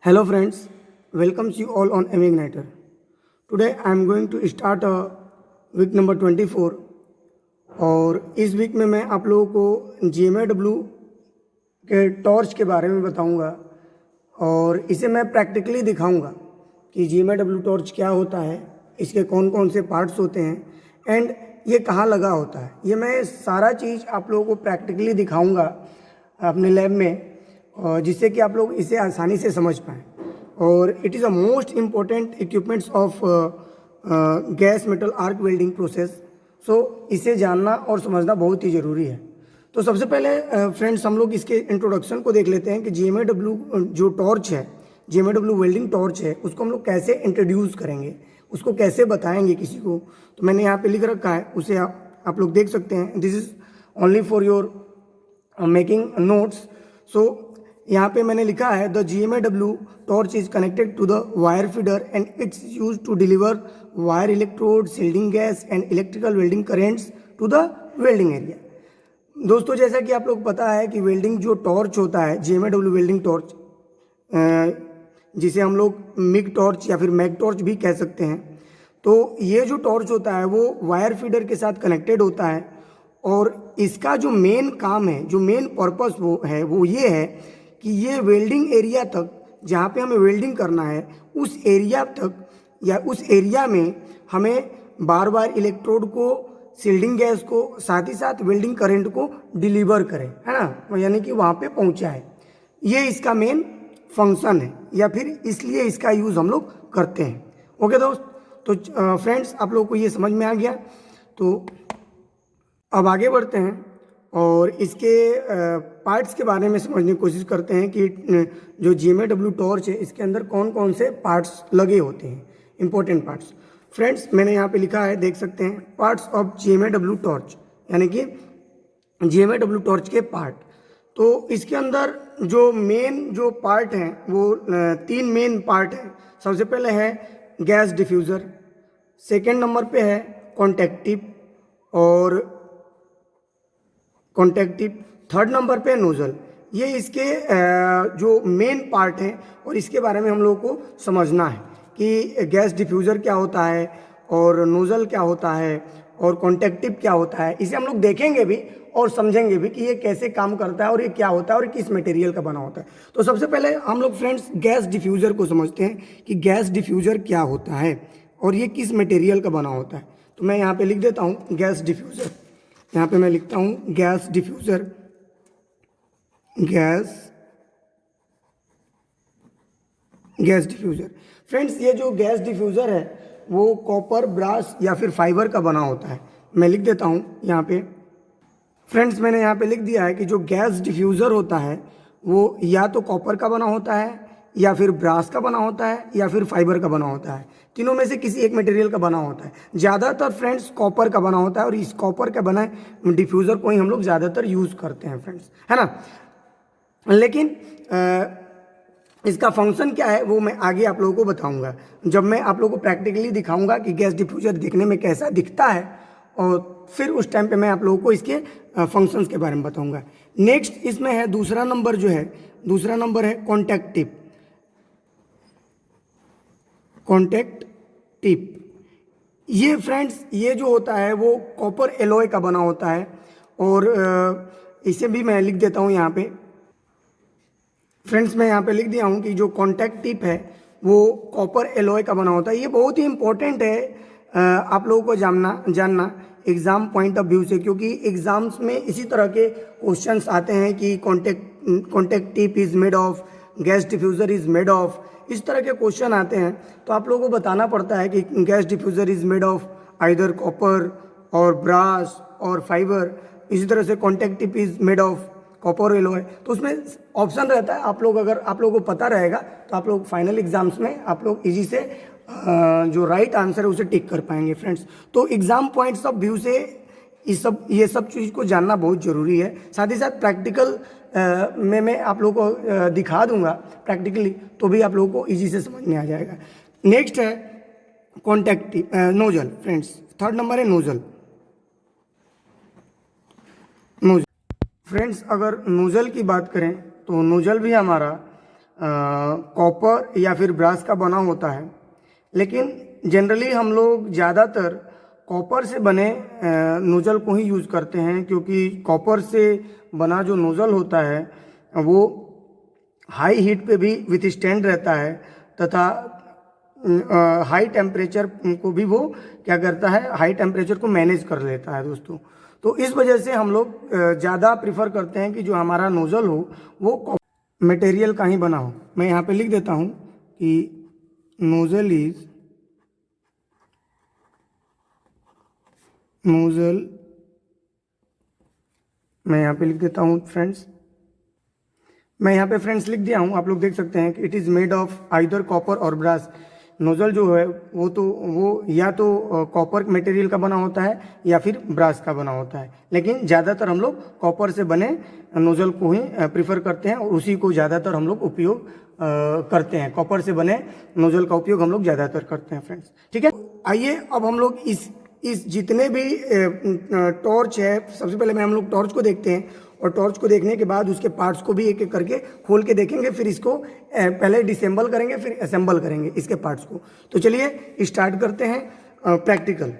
Hello friends, welcomes you all on Igniter. Today I am going to start week number 24 और इस week में मैं आप लोगों को GMAW के टॉर्च के बारे में बताऊंगा और इसे मैं प्रैक्टिकली दिखाऊंगा कि GMAW टॉर्च क्या होता है, इसके कौन कौन से पार्ट्स होते हैं एंड ये कहाँ लगा होता है। ये मैं सारा चीज़ आप लोगों को प्रैक्टिकली दिखाऊंगा अपने लैब में जिससे कि आप लोग इसे आसानी से समझ पाएँ। और it is a most important equipments of gas metal arc welding process. So इसे जानना और समझना बहुत ही ज़रूरी है। तो सबसे पहले फ्रेंड्स हम लोग इसके इंट्रोडक्शन को देख लेते हैं कि GMAW जो टॉर्च है, GMAW वेल्डिंग टॉर्च है, उसको हम लोग कैसे इंट्रोड्यूस करेंगे, उसको कैसे बताएंगे किसी को। तो मैंने यहाँ पे लिख रखा है, उसे आप लोग देख सकते हैं। This is only for your making notes. So यहाँ पे मैंने लिखा है the GMAW torch is connected to the wire feeder and it's use to deliver wire electrode shielding gas and electrical welding currents to the welding area. दोस्तों जैसा कि आप लोग पता है कि वेल्डिंग जो टॉर्च होता है, GMAW वेल्डिंग टॉर्च, जिसे हम लोग मिग टॉर्च या फिर मैग टॉर्च भी कह सकते हैं, तो ये जो टॉर्च होता है वो वायर फीडर के साथ कनेक्टेड होता है और इसका जो मेन काम है, जो मेन पर्पस वो ये है कि ये वेल्डिंग एरिया तक, जहाँ पे हमें वेल्डिंग करना है, उस एरिया तक या उस एरिया में हमें बार बार इलेक्ट्रोड को, सील्डिंग गैस को, साथ ही साथ वेल्डिंग करंट को डिलीवर करें, है ना, यानी कि वहाँ पे पहुँचाए। ये इसका मेन फंक्शन है या फिर इसलिए इसका यूज़ हम लोग करते हैं। ओके दोस्त, तो फ्रेंड्स आप लोगों को ये समझ में आ गया। तो अब आगे बढ़ते हैं और इसके पार्ट्स के बारे में समझने की कोशिश करते हैं कि जो GMAW टॉर्च है इसके अंदर कौन कौन से पार्ट्स लगे होते हैं, इंपॉर्टेंट पार्ट्स। फ्रेंड्स मैंने यहाँ पे लिखा है, देख सकते हैं, पार्ट्स ऑफ GMAW टॉर्च, यानी कि GMAW टॉर्च के पार्ट। तो इसके अंदर जो मेन जो पार्ट हैं वो 3 मेन पार्ट हैं। सबसे पहले है गैस डिफ्यूज़र, सेकेंड नंबर पे है कॉन्टेक्टिव, थर्ड नंबर पे नोज़ल। ये इसके जो मेन पार्ट हैं और इसके बारे में हम लोगों को समझना है कि गैस डिफ्यूज़र क्या होता है और नोज़ल क्या होता है और कॉन्टेक्टिव क्या होता है। इसे हम लोग देखेंगे भी और समझेंगे भी कि ये कैसे काम करता है और ये क्या होता है और किस मटेरियल का बना होता है। तो सबसे पहले हम लोग फ्रेंड्स गैस डिफ्यूज़र को समझते हैं कि गैस डिफ्यूज़र क्या होता है और ये किस मटेरियल का बना होता है। तो मैं यहाँ पे लिख देता हूँ गैस डिफ्यूज़र। यहाँ पे मैं लिखता हूँ gas diffuser, gas diffuser. Friends ये जो गैस डिफ्यूज़र है वो कॉपर, ब्रास या फिर फाइबर का बना होता है। मैं लिख देता हूँ यहाँ पे। फ्रेंड्स मैंने यहाँ पे लिख दिया है कि जो गैस डिफ्यूज़र होता है वो या तो कॉपर का बना होता है या फिर ब्रास का बना होता है या फिर फाइबर का बना होता है। तीनों में से किसी एक मटेरियल का बना होता है। ज़्यादातर फ्रेंड्स कॉपर का बना होता है और इस कॉपर का बना डिफ्यूज़र को ही हम लोग ज़्यादातर यूज़ करते हैं फ्रेंड्स, है ना। लेकिन इसका फंक्शन क्या है वो मैं आगे आप लोगों को बताऊंगा, जब मैं आप लोगों को प्रैक्टिकली दिखाऊंगा कि गैस डिफ्यूज़र दिखने में कैसा दिखता है, और फिर उस टाइम पे मैं आप लोगों को इसके फंक्शंस के बारे में बताऊंगा। नेक्स्ट इसमें है दूसरा नंबर जो है, दूसरा नंबर है कॉन्टेक्टिव। ये फ्रेंड्स ये जो होता है वो कॉपर एलॉय का बना होता है और इसे भी मैं लिख देता हूँ यहाँ पे। फ्रेंड्स मैं यहाँ पे लिख दिया हूँ कि जो कॉन्टैक्ट टिप है वो कॉपर एलॉय का बना होता है। ये बहुत ही इंपॉर्टेंट है आप लोगों को जानना एग्ज़ाम पॉइंट ऑफ व्यू से, क्योंकि एग्ज़ाम्स में इसी तरह के क्वेश्चंस आते हैं कि contact tip is made of, gas diffuser is made of, इस तरह के क्वेश्चन आते हैं। तो आप लोगों को बताना पड़ता है कि gas diffuser is made of either copper और ब्रास और फाइबर। इसी तरह से contact tip is made of copper alloy. तो उसमें ऑप्शन रहता है, आप लोग अगर आप लोगों को पता रहेगा तो आप लोग फाइनल एग्जाम्स में आप लोग इजी से जो राइट आंसर है उसे टिक कर पाएंगे फ्रेंड्स। तो एग्जाम पॉइंट्स ऑफ व्यू से ये सब चीज़ को जानना बहुत ज़रूरी है। साथ ही साथ प्रैक्टिकल में मैं आप लोगों को दिखा दूंगा प्रैक्टिकली, तो भी आप लोगों को इजी से समझ में आ जाएगा। नेक्स्ट है कॉन्टैक्टिव नोजल फ्रेंड्स, थर्ड नंबर है नोजल। फ्रेंड्स अगर नोज़ल की बात करें तो नोज़ल भी हमारा कॉपर या फिर ब्रास का बना होता है, लेकिन जनरली हम लोग ज़्यादातर कॉपर से बने नोज़ल को ही यूज़ करते हैं, क्योंकि कॉपर से बना जो नोज़ल होता है वो हाई हीट पे भी विथस्टैंड रहता है तथा हाई टेम्परेचर को भी वो क्या करता है, हाई टेम्परेचर को मैनेज कर लेता है दोस्तों। तो इस वजह से हम लोग ज़्यादा प्रिफर करते हैं कि जो हमारा नोज़ल हो वो मटेरियल का ही बना हो। मैं यहाँ पे लिख देता हूँ कि नोज़ल मैं यहाँ पे लिख देता हूँ फ्रेंड्स, मैं यहाँ पे फ्रेंड्स लिख दिया हूँ। आप लोग देख सकते हैं कि it is made of either copper और ब्रास। नोज़ल जो है वो या तो कॉपर मटेरियल का बना होता है या फिर ब्रास का बना होता है, लेकिन ज़्यादातर हम लोग कॉपर से बने नोज़ल को ही प्रीफर करते हैं और उसी को ज़्यादातर हम लोग उपयोग करते हैं। कॉपर से बने नोज़ल का उपयोग हम लोग ज़्यादातर करते हैं फ्रेंड्स, ठीक है। आइए अब हम लोग इस जितने भी टॉर्च है, सबसे पहले हम लोग टॉर्च को देखते हैं और टॉर्च को देखने के बाद उसके पार्ट्स को भी एक एक करके खोल के देखेंगे, फिर इसको पहले डिसेंबल करेंगे फिर असेंबल करेंगे इसके पार्ट्स को। तो चलिए स्टार्ट करते हैं प्रैक्टिकल।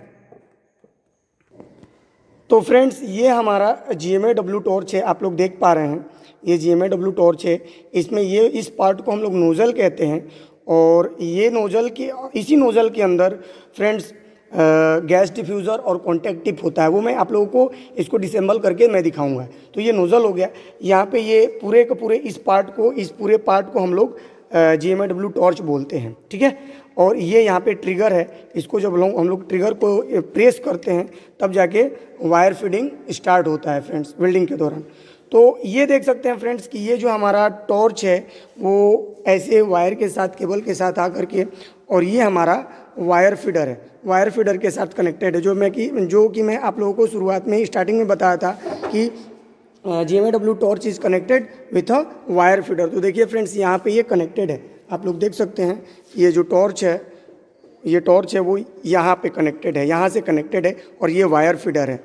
तो फ्रेंड्स ये हमारा GMAW टॉर्च है, आप लोग देख पा रहे हैं ये GMAW टॉर्च है। इसमें ये इस पार्ट को हम लोग नोज़ल कहते हैं और ये नोज़ल की इसी नोज़ल के अंदर फ्रेंड्स गैस डिफ्यूज़र और कॉन्टैक्ट टिप होता है, वो मैं आप लोगों को इसको डिसेंबल करके मैं दिखाऊंगा। तो ये नोज़ल हो गया। यहाँ पे ये पूरे के पूरे इस पूरे पार्ट को हम लोग GMAW टॉर्च बोलते हैं, ठीक है। और ये यहाँ पे ट्रिगर है, इसको जब हम लोग ट्रिगर को प्रेस करते हैं तब जाके वायर फीडिंग स्टार्ट होता है फ्रेंड्स वेल्डिंग के दौरान। तो ये देख सकते हैं फ्रेंड्स कि ये जो हमारा टॉर्च है वो ऐसे वायर के साथ, केबल के साथ आकर के, और ये हमारा वायर फीडर है, वायर फीडर के साथ कनेक्टेड है, जो कि मैं आप लोगों को शुरुआत में ही स्टार्टिंग में बताया था कि GMAW torch is connected with a wire feeder. तो देखिए फ्रेंड्स यहाँ पे ये कनेक्टेड है, आप लोग देख सकते हैं ये जो टॉर्च है वो यहाँ पे कनेक्टेड है, यहाँ से कनेक्टेड है और ये वायर फीडर है।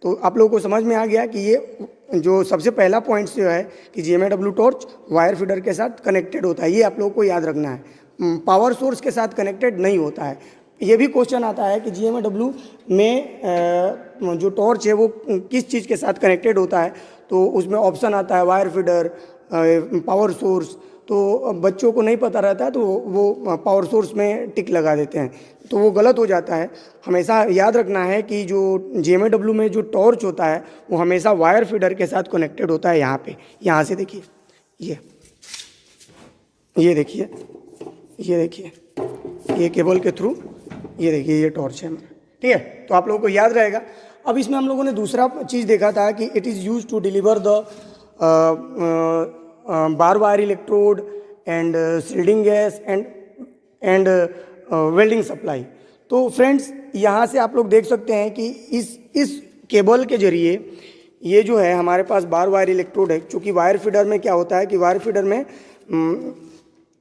तो आप लोगों को समझ में आ गया कि ये जो सबसे पहला पॉइंट जो है कि GMAW टॉर्च वायर फीडर के साथ कनेक्टेड होता है, ये आप लोगों को याद रखना है, पावर सोर्स के साथ कनेक्टेड नहीं होता है। ये भी क्वेश्चन आता है कि GMAW में जो टॉर्च है वो किस चीज़ के साथ कनेक्टेड होता है, तो उसमें ऑप्शन आता है वायर फीडर, पावर सोर्स। तो बच्चों को नहीं पता रहता है तो वो पावर सोर्स में टिक लगा देते हैं, तो वो गलत हो जाता है। हमेशा याद रखना है कि जो GMAW में जो टॉर्च होता है वो हमेशा वायर फीडर के साथ कनेक्टेड होता है। यहाँ से देखिए, ये देखिए ये केबल के थ्रू ये देखिए ये टॉर्च है हमारा, ठीक है। तो आप लोगों को याद रहेगा। अब इसमें हम लोगों ने दूसरा चीज़ देखा था कि it is use to deliver the bar wire electrode and shielding gas and welding supply. तो फ्रेंड्स यहाँ से आप लोग देख सकते हैं कि इस केबल के जरिए ये जो है हमारे पास बार वायर इलेक्ट्रोड है। चूँकि वायर फीडर में क्या होता है कि वायर फीडर में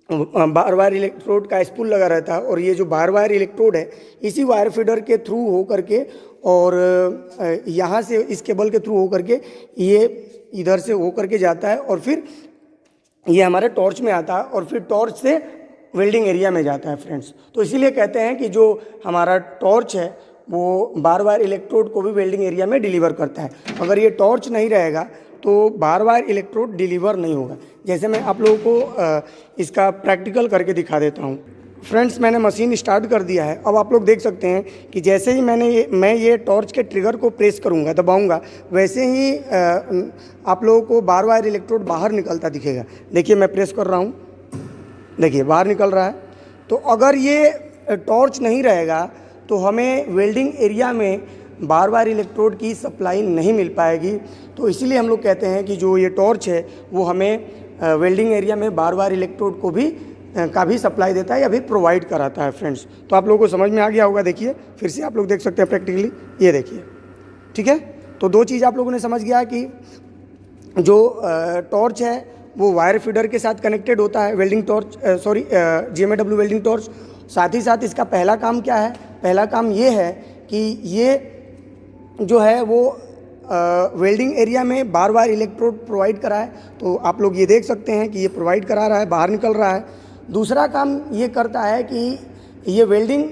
बार वायर इलेक्ट्रोड का स्पूल लगा रहता है और ये जो बार वायर इलेक्ट्रोड है इसी वायर फीडर के थ्रू हो करके और यहाँ से इस केबल के थ्रू हो करके ये इधर से हो करके जाता है और फिर ये हमारे टॉर्च में आता है और फिर टॉर्च से वेल्डिंग एरिया में जाता है फ्रेंड्स। तो इसीलिए कहते हैं कि जो हमारा टॉर्च है वो बार वायर इलेक्ट्रोड को भी वेल्डिंग एरिया में डिलीवर करता है। अगर ये टॉर्च नहीं रहेगा तो बार वायर इलेक्ट्रोड डिलीवर नहीं होगा। जैसे मैं आप लोगों को इसका प्रैक्टिकल करके दिखा देता हूँ। फ्रेंड्स मैंने मशीन स्टार्ट कर दिया है। अब आप लोग देख सकते हैं कि जैसे ही मैं ये टॉर्च के ट्रिगर को प्रेस करूँगा, दबाऊँगा, वैसे ही आप लोगों को बार वायर इलेक्ट्रोड बाहर निकलता दिखेगा। देखिए मैं प्रेस कर रहा हूँ, देखिए बाहर निकल रहा है। तो अगर ये टॉर्च नहीं रहेगा तो हमें वेल्डिंग एरिया में बार वायर इलेक्ट्रोड की सप्लाई नहीं मिल पाएगी। तो इसीलिए हम लोग कहते हैं कि जो ये टॉर्च है वो हमें वेल्डिंग एरिया में बार वायर इलेक्ट्रोड का भी सप्लाई देता है या फिर प्रोवाइड कराता है फ्रेंड्स। तो आप लोगों को समझ में आ गया होगा। देखिए फिर से आप लोग देख सकते हैं प्रैक्टिकली, ये देखिए, ठीक है। तो दो चीज़ आप लोगों ने समझ गया कि जो टॉर्च है वो वायर फीडर के साथ कनेक्टेड होता है, GMAW वेल्डिंग टॉर्च। साथ ही साथ इसका पहला काम क्या है? पहला काम ये है कि ये जो है वो वेल्डिंग एरिया में बार बार इलेक्ट्रोड प्रोवाइड करा है, तो आप लोग ये देख सकते हैं कि ये प्रोवाइड करा रहा है, बाहर निकल रहा है। दूसरा काम ये करता है कि ये वेल्डिंग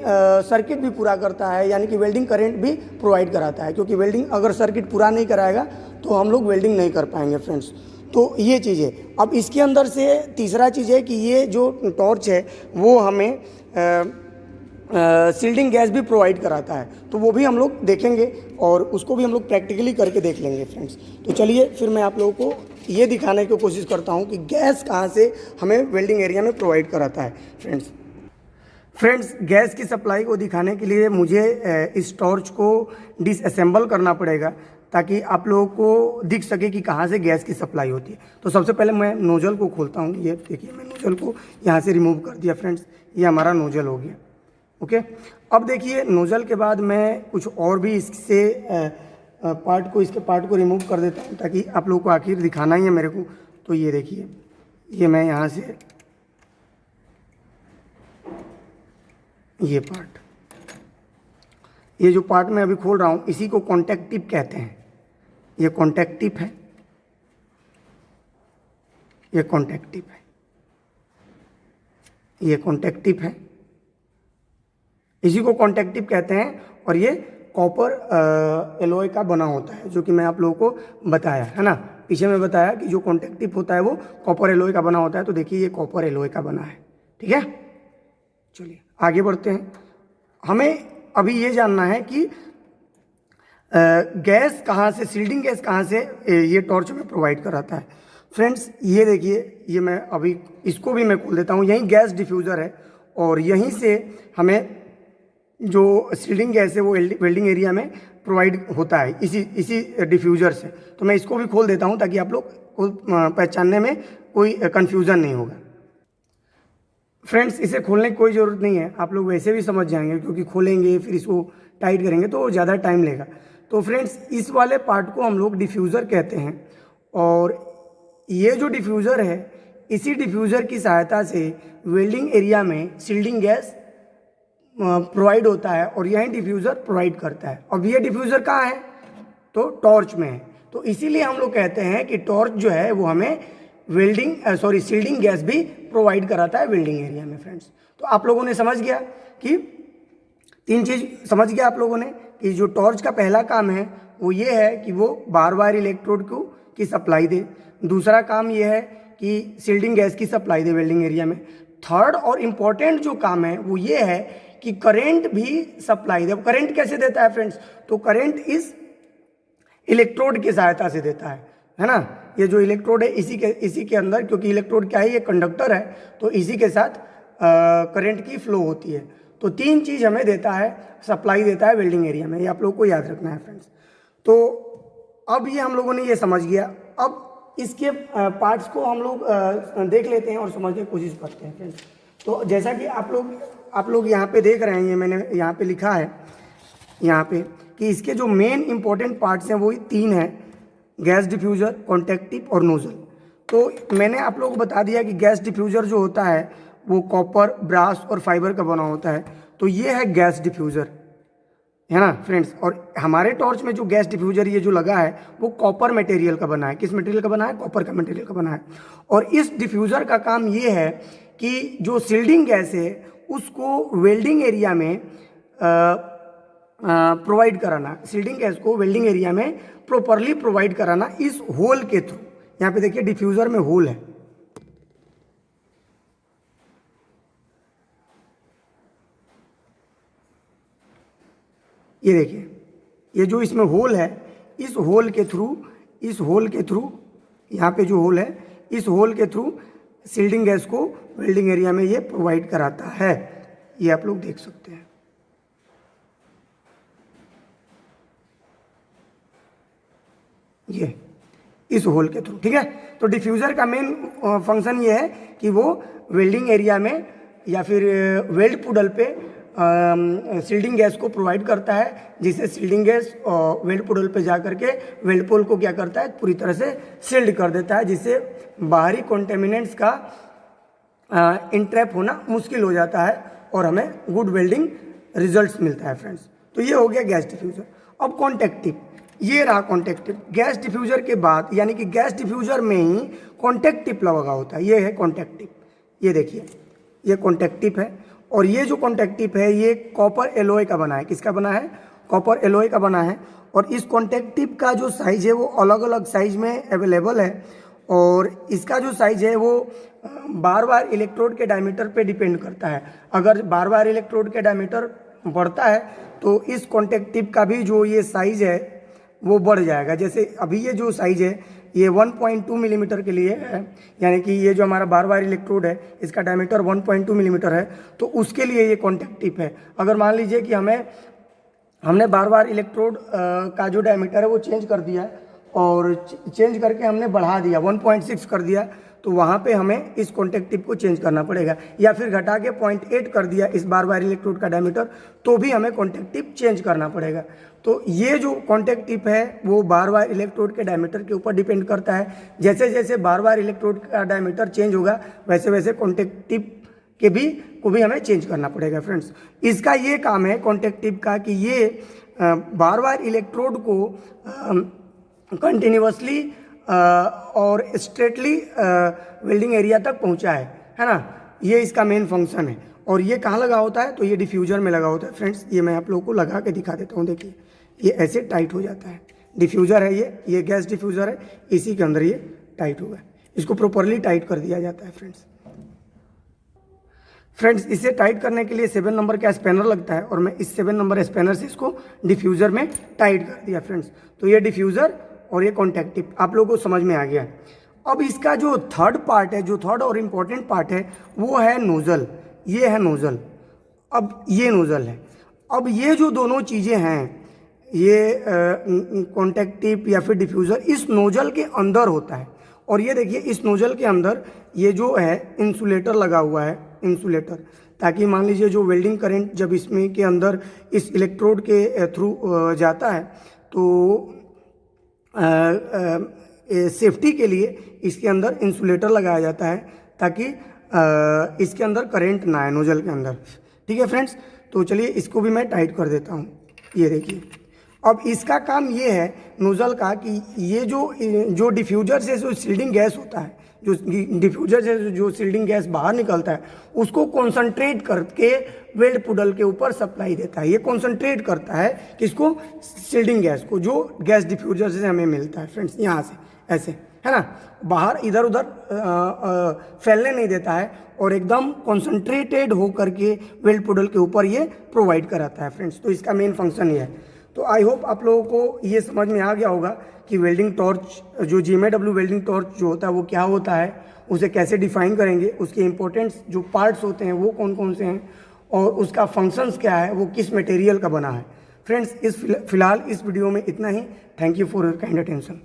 सर्किट भी पूरा करता है, यानी कि वेल्डिंग करंट भी प्रोवाइड कराता है, क्योंकि वेल्डिंग अगर सर्किट पूरा नहीं कराएगा तो हम लोग वेल्डिंग नहीं कर पाएंगे फ्रेंड्स। तो ये चीज़ है। अब इसके अंदर से तीसरा चीज़ है कि ये जो टॉर्च है वो हमें सील्डिंग गैस भी प्रोवाइड कराता है, तो वो भी हम लोग देखेंगे और उसको भी हम लोग प्रैक्टिकली करके देख लेंगे फ्रेंड्स। तो चलिए फिर मैं आप लोगों को ये दिखाने की कोशिश करता हूँ कि गैस कहाँ से हमें वेल्डिंग एरिया में प्रोवाइड कराता है फ्रेंड्स। गैस की सप्लाई को दिखाने के लिए मुझे इस टॉर्च को डिसअसेंबल करना पड़ेगा, ताकि आप लोगों को दिख सके कि कहाँ से गैस की सप्लाई होती है। तो सबसे पहले मैं नोजल को खोलता हूँ। ये देखिए, मैं नोजल को यहाँ से रिमूव कर दिया फ्रेंड्स, ये हमारा नोजल हो गया। ओके, अब देखिए नोजल के बाद मैं कुछ और भी इसके पार्ट को रिमूव कर देता हूँ, ताकि आप लोगों को आखिर दिखाना ही है मेरे को। तो ये देखिए, ये मैं यहाँ से ये जो पार्ट मैं अभी खोल रहा हूँ, इसी को कॉन्टैक्ट टिप कहते हैं। ये कॉन्टैक्ट टिप है, ये कॉन्टैक्ट टिप है, ये कॉन्टैक्ट टिप है, इसी को कॉन्टैक्ट टिप कहते हैं। और ये कॉपर एलॉय का बना होता है, जो कि मैं आप लोगों को बताया है ना, पीछे में बताया कि जो कॉन्टैक्ट टिप होता है वो कॉपर एलॉय का बना होता है। तो देखिए, ये कॉपर एलॉय का बना है। ठीक है, चलिए आगे बढ़ते हैं। हमें अभी ये जानना है कि गैस कहाँ से, सील्डिंग गैस कहाँ से ये टॉर्च में प्रोवाइड कराता है फ्रेंड्स। ये देखिए, ये मैं अभी इसको भी मैं खोल देता हूँ। यहीं गैस डिफ्यूज़र है और यहीं से हमें जो सील्डिंग गैस है वो वेल्डिंग एरिया में प्रोवाइड होता है, इसी डिफ्यूज़र से। तो मैं इसको भी खोल देता हूँ, ताकि आप लोग को पहचानने में कोई कन्फ्यूज़न नहीं होगा फ्रेंड्स। इसे खोलने की कोई ज़रूरत नहीं है, आप लोग वैसे भी समझ जाएंगे, क्योंकि खोलेंगे फिर इसको टाइट करेंगे तो ज़्यादा टाइम लेगा। तो फ्रेंड्स, इस वाले पार्ट को हम लोग डिफ्यूज़र कहते हैं। और ये जो डिफ्यूज़र है, इसी डिफ्यूज़र की सहायता से वेल्डिंग एरिया में सील्डिंग गैस प्रोवाइड होता है और यही डिफ्यूज़र प्रोवाइड करता है। अब ये डिफ्यूज़र कहाँ है? तो टॉर्च में है। तो इसीलिए हम लोग कहते हैं कि टॉर्च जो है वो हमें सील्डिंग गैस भी प्रोवाइड कराता है वेल्डिंग एरिया में फ्रेंड्स। तो आप लोगों ने समझ गया कि तीन चीज़ समझ गया आप लोगों ने, कि जो टॉर्च का पहला काम है वो ये है कि वो बार बार इलेक्ट्रोड की सप्लाई दे। दूसरा काम ये है कि सील्डिंग गैस की सप्लाई दे वेल्डिंग एरिया में। थर्ड और इम्पॉर्टेंट जो काम है वो ये है कि करंट भी सप्लाई दे। करंट कैसे देता है फ्रेंड्स? तो करंट इस इलेक्ट्रोड की सहायता से देता है ना। ये जो इलेक्ट्रोड है इसी के अंदर, क्योंकि इलेक्ट्रोड क्या है, ये कंडक्टर है, तो इसी के साथ करंट की फ्लो होती है। तो तीन चीज़ हमें देता है, सप्लाई देता है वेल्डिंग एरिया में। ये आप लोगों को याद रखना है फ्रेंड्स। तो अब ये हम लोगों ने ये समझ गया। अब इसके पार्ट्स को हम लोग देख लेते हैं और समझने की कोशिश करते हैं फ्रेंड्स। तो जैसा कि आप लोग यहाँ पे देख रहे हैं, ये मैंने यहाँ पे लिखा है यहाँ पे कि इसके जो मेन इंपॉर्टेंट पार्ट्स हैं वो तीन हैं: गैस डिफ्यूज़र, कॉन्टैक्ट टिप और नोजल। तो मैंने आप लोगों को बता दिया कि गैस डिफ्यूज़र जो होता है वो कॉपर, ब्रास और फाइबर का बना होता है। तो ये है गैस डिफ्यूज़र, है ना फ्रेंड्स। और हमारे टॉर्च में जो गैस डिफ्यूज़र ये जो लगा है वो कॉपर मटेरियल का बना है। किस मटेरियल का बना है? कॉपर का मटेरियल का बना है। और इस डिफ्यूज़र का काम ये है कि जो सील्डिंग गैस है उसको वेल्डिंग एरिया में प्रोवाइड कराना, सील्डिंग गैस को वेल्डिंग एरिया में प्रॉपरली प्रोवाइड कराना इस होल के थ्रू। यहाँ पे देखिए डिफ्यूज़र में होल है, ये देखिए, ये जो इसमें होल है, इस होल के थ्रू यहाँ पे जो होल है, इस होल के थ्रू सील्डिंग गैस को वेल्डिंग एरिया में ये प्रोवाइड कराता है। ये आप लोग देख सकते हैं, ये इस होल के थ्रू। ठीक है, तो डिफ्यूज़र का मेन फंक्शन ये है कि वो वेल्डिंग एरिया में या फिर वेल्ड पुडल पे सील्डिंग गैस को प्रोवाइड करता है, जिससे सील्डिंग गैस वेल्ड पुडल पे जा करके वेल्ड पोल को क्या करता है, पूरी तरह से सील्ड कर देता है, जिससे बाहरी कॉन्टेमिनेंट्स का इंट्रैप होना मुश्किल हो जाता है और हमें गुड वेल्डिंग रिजल्ट्स मिलता है फ्रेंड्स। तो ये हो गया गैस डिफ्यूज़र। अब कॉन्टैक्ट टिप, ये रहा कॉन्टैक्ट टिप। गैस डिफ्यूज़र के बाद यानी कि गैस डिफ्यूज़र में ही कॉन्टैक्ट टिप लगा होता है। ये है कॉन्टैक्ट टिप, ये देखिए ये कॉन्टैक्ट टिप है। और ये जो कॉन्टैक्ट टिप है ये कॉपर एलॉय का बना है। किसका बना है? कॉपर एलॉय का बना है। और इस कॉन्टैक्ट टिप का जो साइज़ है वो अलग अलग साइज़ में अवेलेबल है। और इसका जो साइज़ है वो बार बार इलेक्ट्रोड के डायमीटर पे डिपेंड करता है। अगर बार बार इलेक्ट्रोड के डायमीटर बढ़ता है तो इस कॉन्टैक्ट टिप का भी जो ये साइज़ है वो बढ़ जाएगा। जैसे अभी ये जो साइज़ है ये 1.2 मिलीमीटर के लिए है, यानी कि ये जो हमारा बार बार इलेक्ट्रोड है इसका डायमीटर 1.2 मिलीमीटर है, तो उसके लिए ये कॉन्टैक्ट टिप है। अगर मान लीजिए कि हमने बार बार इलेक्ट्रोड का जो डायमीटर है वो चेंज कर दिया और चेंज करके हमने बढ़ा दिया 1.6 कर दिया, तो वहाँ पे हमें इस कॉन्टैक्ट टिप को चेंज करना पड़ेगा। या फिर घटा के 0.8 कर दिया इस बार बार इलेक्ट्रोड का डायमीटर, तो भी हमें कॉन्टैक्ट टिप चेंज करना पड़ेगा। तो ये जो कॉन्टैक्ट टिप है वो बार बार इलेक्ट्रोड के डायमीटर के ऊपर डिपेंड करता है। जैसे जैसे बार बार इलेक्ट्रोड का डायमीटर चेंज होगा वैसे वैसे कॉन्टैक्ट टिप के को भी हमें चेंज करना पड़ेगा फ्रेंड्स। इसका ये काम है कॉन्टैक्ट टिप का कि ये बार बार इलेक्ट्रोड को कंटिन्यूअसली और स्ट्रेटली वेल्डिंग एरिया तक पहुंचा है ना। ये इसका मेन फंक्शन है। और ये कहाँ लगा होता है? तो ये डिफ्यूज़र में लगा होता है फ्रेंड्स। ये मैं आप लोगों को लगा के दिखा देता हूँ। देखिए ये ऐसे टाइट हो जाता है। डिफ्यूज़र है ये गैस डिफ्यूज़र है, इसी के अंदर ये टाइट होगा। इसको प्रॉपरली टाइट कर दिया जाता है फ्रेंड्स। इसे टाइट करने के लिए 7 नंबर का स्पैनर लगता है और मैं इस 7 नंबर स्पैनर से इसको डिफ्यूज़र में टाइट कर दिया फ्रेंड्स। तो ये डिफ्यूज़र और ये कॉन्टैक्ट टिप आप लोगों को समझ में आ गया। अब इसका जो थर्ड पार्ट है, जो थर्ड और इम्पॉर्टेंट पार्ट है वो है नोज़ल। ये है नोज़ल। अब ये नोज़ल है। अब ये जो दोनों चीज़ें हैं, ये कॉन्टैक्ट टिप या फिर डिफ्यूज़र इस नोज़ल के अंदर होता है। और ये देखिए इस नोज़ल के अंदर ये जो है इंसुलेटर लगा हुआ है, इंसुलेटर, ताकि मान लीजिए जो वेल्डिंग करंट जब इसमें के अंदर इस इलेक्ट्रोड के थ्रू जाता है तो सेफ्टी के लिए इसके अंदर इंसुलेटर लगाया जाता है ताकि इसके अंदर करंट ना आए नोज़ल के अंदर। ठीक है फ्रेंड्स, तो चलिए इसको भी मैं टाइट कर देता हूँ। ये देखिए अब इसका काम ये है नोज़ल का कि ये जो डिफ्यूज़र से जो सील्डिंग गैस होता है, जो डिफ्यूज़र से जो सील्डिंग गैस बाहर निकलता है उसको कॉन्सनट्रेट करके वेल्ड पुडल के ऊपर सप्लाई देता है। ये कॉन्सनट्रेट करता है किसको? सील्डिंग गैस को, जो गैस डिफ्यूज़र से हमें मिलता है फ्रेंड्स। यहाँ से ऐसे है ना, बाहर इधर उधर फैलने नहीं देता है और एकदम कॉन्सनट्रेटेड हो करके वेल्ड पुडल के ऊपर ये प्रोवाइड कराता है फ्रेंड्स। तो इसका मेन फंक्शन ये है। तो आई होप आप लोगों को ये समझ में आ गया होगा कि वेल्डिंग टॉर्च, जो GMAW वेल्डिंग टॉर्च जो होता है वो क्या होता है, उसे कैसे डिफाइन करेंगे, उसके इंपॉर्टेंट जो पार्ट्स होते हैं वो कौन कौन से हैं और उसका फंक्शंस क्या है, वो किस मटेरियल का बना है। फ्रेंड्स फिलहाल इस वीडियो में इतना ही। Thank you for your kind attention.